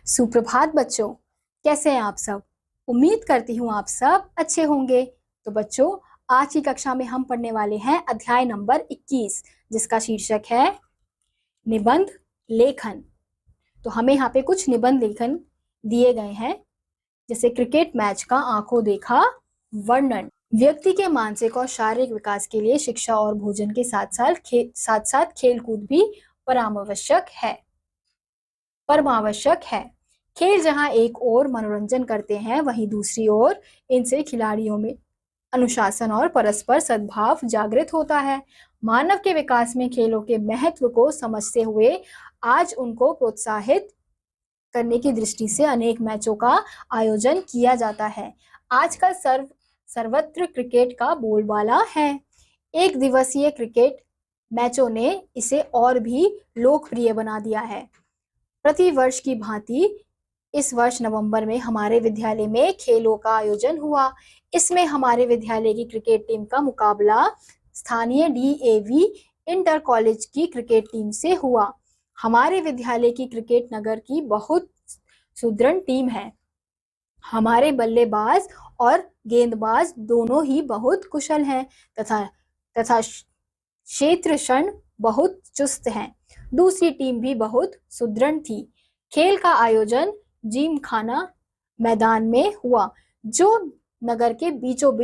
सुप्रभात बच्चों, कैसे हैं आप सब? उम्मीद करती हूँ आप सब अच्छे होंगे। तो बच्चों, आज की कक्षा में हम पढ़ने वाले हैं अध्याय नंबर 21, जिसका शीर्षक है निबंध लेखन। तो हमें यहाँ पे कुछ निबंध लेखन दिए गए हैं, जैसे क्रिकेट मैच का आंखों देखा वर्णन, व्यक्ति के मानसिक और शारीरिक विकास के लिए शिक्षा और भोजन के साथ साथ खेलकूद भी परमावश्यक है। खेल जहां एक ओर मनोरंजन करते हैं, वहीं दूसरी ओर इनसे खिलाड़ियों में अनुशासन और परस्पर सद्भाव जागृत होता है। मानव के विकास में खेलों के महत्व को समझते हुए आज उनको प्रोत्साहित करने की दृष्टि से अनेक मैचों का आयोजन किया जाता है। आजकल सर्वत्र क्रिकेट का बोलबाला है। एक दिवसीय क्रिकेट मैचों ने इसे और भी लोकप्रिय बना दिया है। प्रति वर्ष की भांति इस वर्ष नवंबर में हमारे विद्यालय में खेलों का आयोजन हुआ। इसमें हमारे विद्यालय की क्रिकेट टीम का मुकाबला स्थानीय DAV इंटर कॉलेज की क्रिकेट टीम से हुआ। हमारे विद्यालय की क्रिकेट नगर की बहुत सुदृढ़ टीम है। हमारे बल्लेबाज और गेंदबाज दोनों ही बहुत कुशल हैं तथा क्षेत्रक्षण बहुत चुस्त हैं। दूसरी टीम भी बहुत सुदृढ़ थी। खेल का आयोजन जिमखाना मैदान में हुआ, जो नगर के बीचों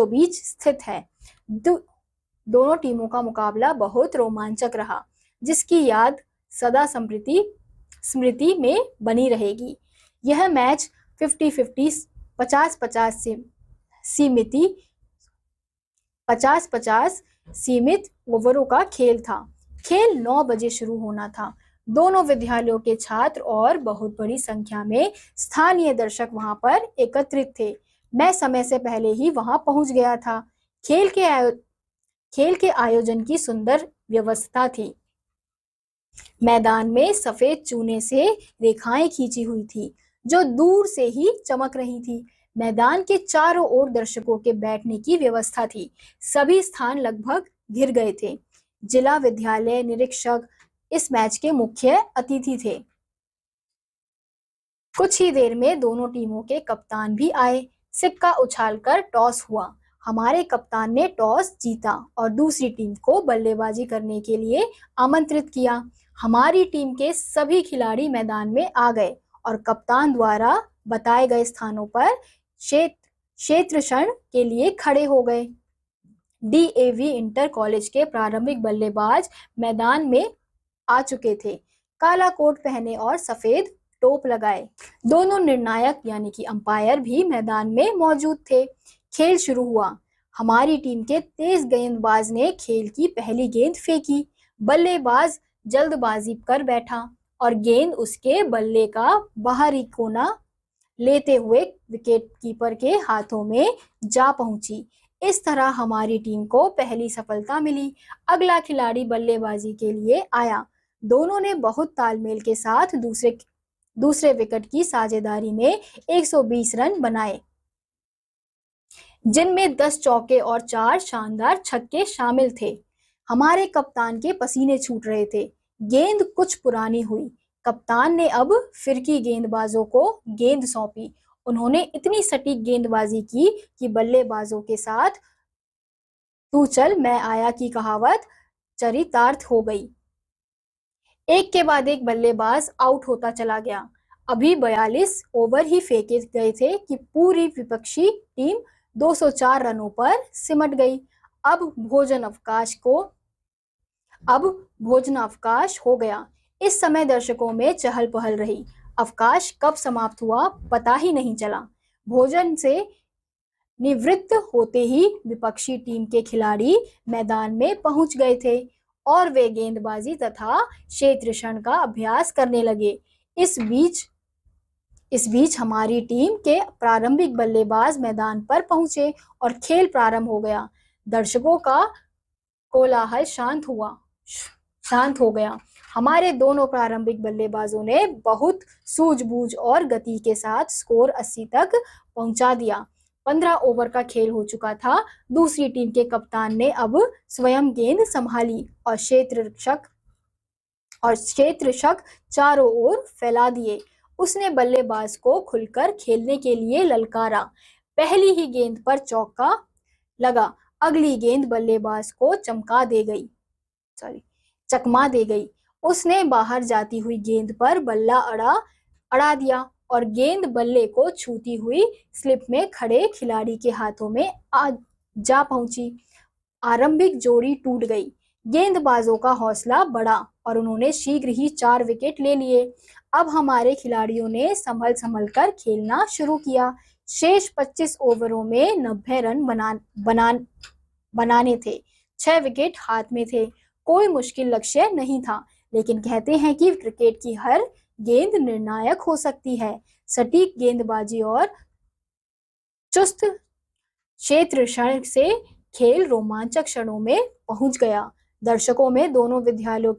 बीच स्थित है। दोनों टीमों का मुकाबला बहुत रोमांचक रहा, जिसकी याद सदा स्मृति में बनी रहेगी। यह मैच 50-50 50-50 सीमित ओवरों का खेल था। खेल 9 बजे शुरू होना था। दोनों विद्यालयों के छात्र और बहुत बड़ी संख्या में स्थानीय दर्शक वहां पर एकत्रित थे। मैं समय से पहले ही वहां पहुंच गया था। खेल के आयोजन की सुंदर व्यवस्था थी। मैदान में सफेद चूने से रेखाएं खींची हुई थी, जो दूर से ही चमक रही थी। मैदान के चारों ओर दर्शकों के बैठने की व्यवस्था थी। सभी स्थान लगभग घिर गए थे। जिला विद्यालय निरीक्षक इस मैच के मुख्य अतिथि थे। कुछ ही देर में दोनों टीमों के कप्तान भी आए। सिक्का उछालकर टॉस हुआ। हमारे कप्तान ने टॉस जीता और दूसरी टीम को बल्लेबाजी करने के लिए आमंत्रित किया। हमारी टीम के सभी खिलाड़ी मैदान में आ गए और कप्तान द्वारा बताए गए स्थानों पर क्षेत्रक्षण के लिए खड़े हो गए। DAV इंटर कॉलेज के प्रारंभिक बल्लेबाज मैदान में आ चुके थे, काला कोट पहने और सफेद टोप लगाए। दोनों निर्णायक यानी कि अंपायर भी मैदान में मौजूद थे। खेल शुरू हुआ। हमारी टीम के तेज गेंदबाज ने खेल की पहली गेंद फेंकी। बल्लेबाज जल्दबाजी कर बैठा और गेंद उसके बल्ले का बाहरी कोना लेते हुए विकेट कीपर के हाथों में जा पहुंची। इस तरह हमारी टीम को पहली सफलता मिली। अगला खिलाड़ी बल्लेबाजी के लिए आया। दोनों ने बहुत तालमेल के साथ दूसरे विकेट की साझेदारी में 120 रन बनाए, जिनमें 10 चौके और 4 शानदार छक्के शामिल थे। हमारे कप्तान के पसीने छूट रहे थे। गेंद कुछ पुरानी हुई। कप्तान ने अब फिरकी गेंदबाजों को गेंद सौंपी। उन्होंने इतनी सटीक गेंदबाजी की कि बल्लेबाजों के साथ तू चल मैं आया की कहावत चरितार्थ हो गई। एक के बाद एक बल्लेबाज आउट होता चला गया। अभी 42 ओवर ही फेंके गए थे कि पूरी विपक्षी टीम 204 रनों पर सिमट गई। अब भोजनावकाश हो गया। इस समय दर्शकों में चहल पहल रही। अवकाश कब समाप्त हुआ पता ही नहीं चला। भोजन से निवृत्त होते ही विपक्षी टीम के खिलाड़ी मैदान में पहुंच गए थे और वे गेंदबाजी तथा क्षेत्रक्षण का अभ्यास करने लगे। इस बीच हमारी टीम के प्रारंभिक बल्लेबाज मैदान पर पहुंचे और खेल प्रारंभ हो गया। दर्शकों का कोलाहल शांत हो गया। हमारे दोनों प्रारंभिक बल्लेबाजों ने बहुत सूझबूझ और गति के साथ स्कोर 80 तक पहुंचा दिया। 15 ओवर का खेल हो चुका था। दूसरी टीम के कप्तान ने अब स्वयं गेंद संभाली और क्षेत्ररक्षक और क्षेत्र शक चारों ओर फैला दिए। उसने बल्लेबाज को खुलकर खेलने के लिए ललकारा। पहली ही गेंद पर चौका लगा। अगली गेंद बल्लेबाज को चकमा दे गई। उसने बाहर जाती हुई गेंद पर बल्ला अड़ा दिया और गेंद बल्ले को छूती हुई स्लिप में खड़े खिलाड़ी के हाथों में जा पहुंची। आरंभिक जोड़ी टूट गई। गेंदबाजों का हौसला बढ़ा और उन्होंने शीघ्र ही 4 विकेट ले लिए। अब हमारे खिलाड़ियों ने संभल कर खेलना शुरू किया। शेष 25 ओवरों में 90 रन बनाने थे। 6 विकेट हाथ में थे। कोई मुश्किल लक्ष्य नहीं था, लेकिन कहते हैं कि क्रिकेट की हर गेंद निर्णायक हो सकती है। सटीक गेंदबाजी और चुस्त क्षेत्र से खेल रोमांचक क्षणों में पहुंच गया। दर्शकों में दोनों विद्यालयों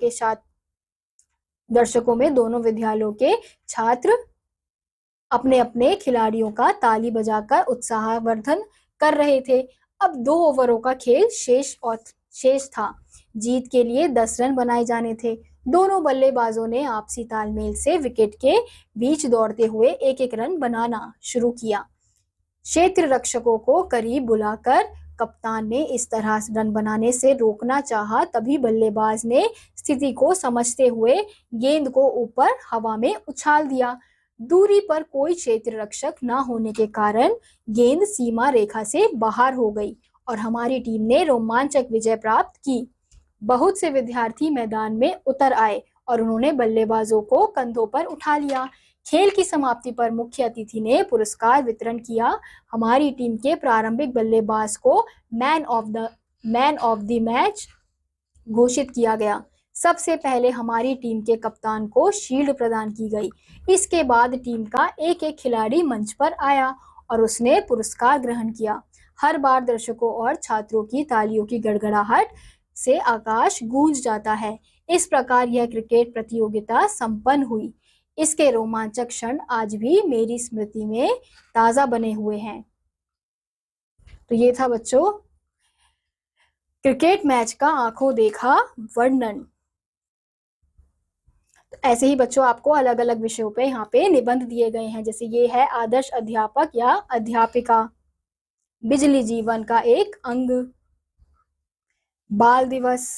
के छात्र अपने अपने खिलाड़ियों का ताली बजाकर उत्साहवर्धन कर रहे थे। अब 2 ओवरों का खेल शेष था। जीत के लिए 10 रन बनाए जाने थे। दोनों बल्लेबाजों ने आपसी तालमेल से विकेट के बीच दौड़ते हुए एक एक रन बनाना शुरू किया। क्षेत्र रक्षकों को करीब बुलाकर कप्तान ने इस तरह रन बनाने से रोकना चाहा। तभी बल्लेबाज ने स्थिति को समझते हुए गेंद को ऊपर हवा में उछाल दिया। दूरी पर कोई क्षेत्र रक्षक न होने के कारण गेंद सीमा रेखा से बाहर हो गई और हमारी टीम ने रोमांचक विजय प्राप्त की। बहुत से विद्यार्थी मैदान में उतर आए और उन्होंने बल्लेबाजों को कंधों पर उठा लिया। खेल की समाप्ति पर मुख्य अतिथि ने पुरस्कार वितरण किया। हमारी टीम के प्रारंभिक बल्लेबाज को मैन ऑफ द मैच घोषित किया गया। सबसे पहले हमारी टीम के कप्तान को शील्ड प्रदान की गई। इसके बाद टीम का एक एक खिलाड़ी मंच पर आया और उसने पुरस्कार ग्रहण किया। हर बार दर्शकों और छात्रों की तालियों की गड़गड़ाहट से आकाश गूंज जाता है। इस प्रकार यह क्रिकेट प्रतियोगिता संपन्न हुई। इसके रोमांचक क्षण आज भी मेरी स्मृति में ताजा बने हुए हैं। तो ये था बच्चों क्रिकेट मैच का आंखों देखा वर्णन। तो ऐसे ही बच्चों आपको अलग अलग विषयों पे यहाँ पे निबंध दिए गए हैं। जैसे ये है आदर्श अध्यापक या अध्यापिका, बिजली जीवन का एक अंग, बाल दिवस।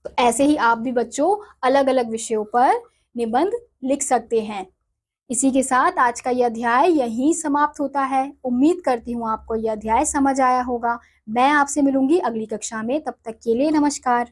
तो ऐसे ही आप भी बच्चों अलग अलग विषयों पर निबंध लिख सकते हैं। इसी के साथ आज का यह अध्याय यहीं समाप्त होता है। उम्मीद करती हूँ आपको यह अध्याय समझ आया होगा। मैं आपसे मिलूंगी अगली कक्षा में। तब तक के लिए नमस्कार।